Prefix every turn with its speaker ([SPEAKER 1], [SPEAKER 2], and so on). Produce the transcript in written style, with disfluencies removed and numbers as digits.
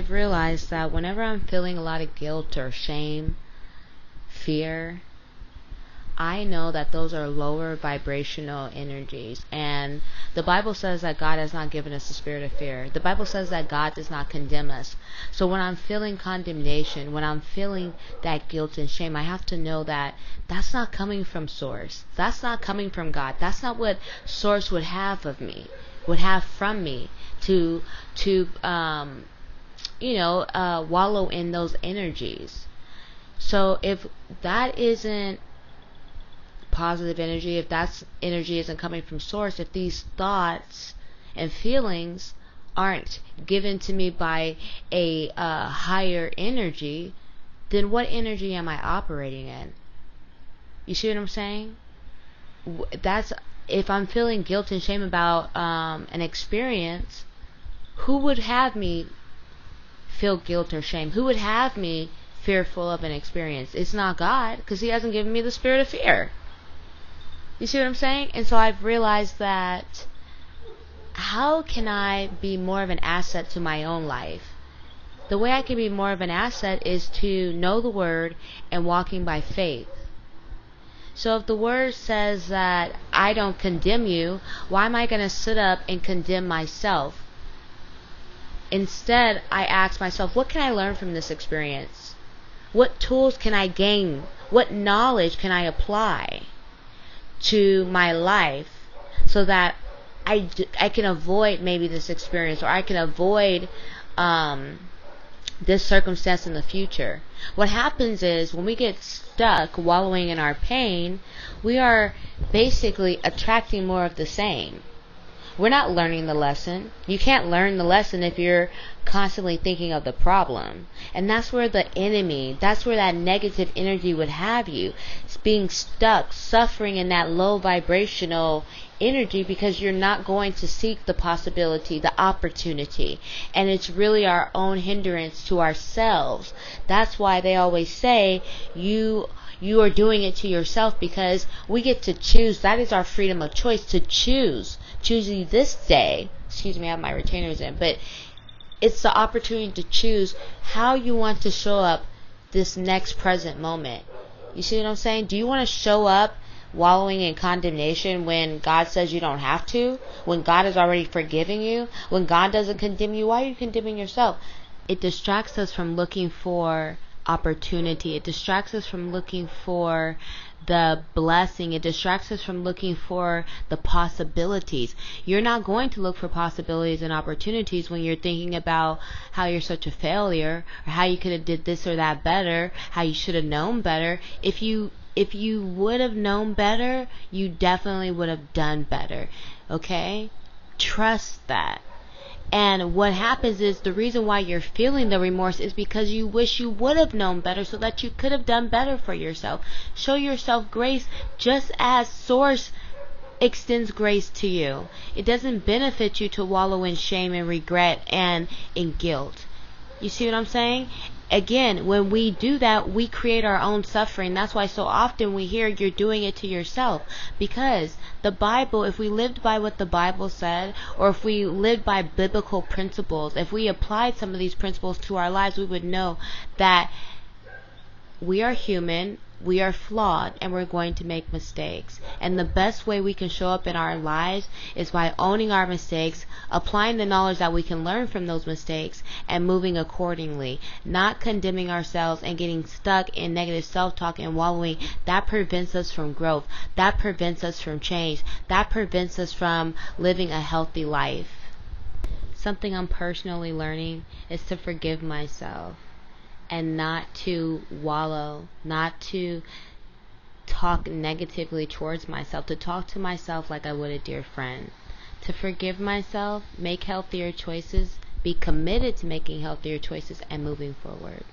[SPEAKER 1] I've realized that whenever I'm feeling a lot of guilt or shame, fear, I know that those are lower vibrational energies. And the Bible says that God has not given us the spirit of fear. The Bible says that God does not condemn us. So when I'm feeling condemnation, when I'm feeling that guilt and shame, I have to know that that's not coming from Source. That's not coming from God. That's not what Source would have of me, would have from me to wallow in those energies. So if that isn't positive energy, if that's energy isn't coming from Source, if these thoughts and feelings aren't given to me by a higher energy, then what energy am I operating in? You see what I'm saying? That's if I'm feeling guilt and shame about an experience, who would have me feel guilt or shame? Who would have me fearful of an experience? It's not God, because He hasn't given me the spirit of fear. You see what I'm saying? And so I've realized that how can I be more of an asset to my own life? The way I can be more of an asset is to know the Word and walking by faith. So if the Word says that I don't condemn you, why am I going to sit up and condemn myself? Instead, I ask myself, what can I learn from this experience? What tools can I gain? What knowledge can I apply to my life so that I can avoid maybe this experience, or I can avoid this circumstance in the future? What happens is when we get stuck wallowing in our pain, we are basically attracting more of the same. We're not learning the lesson. You can't learn the lesson if you're constantly thinking of the problem. And that's where the enemy, that's where that negative energy would have you. It's being stuck, suffering in that low vibrational energy, because you're not going to seek the possibility, the opportunity. And it's really our own hindrance to ourselves. That's why they always say you are doing it to yourself, because we get to choose. That is our freedom of choice, to choose this day. Excuse me, I have my retainers in, but it's the opportunity to choose how you want to show up this next present moment. You see what I'm saying? Do you want to show up wallowing in condemnation when God says you don't have to? When God has already forgiven you? When God doesn't condemn you? Why are you condemning yourself? It distracts us from looking for opportunity. It distracts us from looking for the blessing. It distracts us from looking for the possibilities. You're not going to look for possibilities and opportunities when you're thinking about how you're such a failure, or how you could have did this or that better, how you should have known better. If you would have known better, you definitely would have done better. Okay? Trust that. And what happens is, the reason why you're feeling the remorse is because you wish you would have known better, so that you could have done better for yourself. Show yourself grace, just as Source extends grace to you. It doesn't benefit you to wallow in shame and regret and in guilt. You see what I'm saying? Again, when we do that, we create our own suffering. That's why so often we hear you're doing it to yourself. Because the Bible, if we lived by what the Bible said, or if we lived by biblical principles, if we applied some of these principles to our lives, we would know that we are human, we are flawed, and we're going to make mistakes. And the best way we can show up in our lives is by owning our mistakes, applying the knowledge that we can learn from those mistakes, and moving accordingly. Not condemning ourselves and getting stuck in negative self-talk and wallowing. That prevents us from growth. That prevents us from change. That prevents us from living a healthy life. Something I'm personally learning is to forgive myself, and not to wallow, not to talk negatively towards myself, to talk to myself like I would a dear friend. To forgive myself, make healthier choices, be committed to making healthier choices, and moving forward.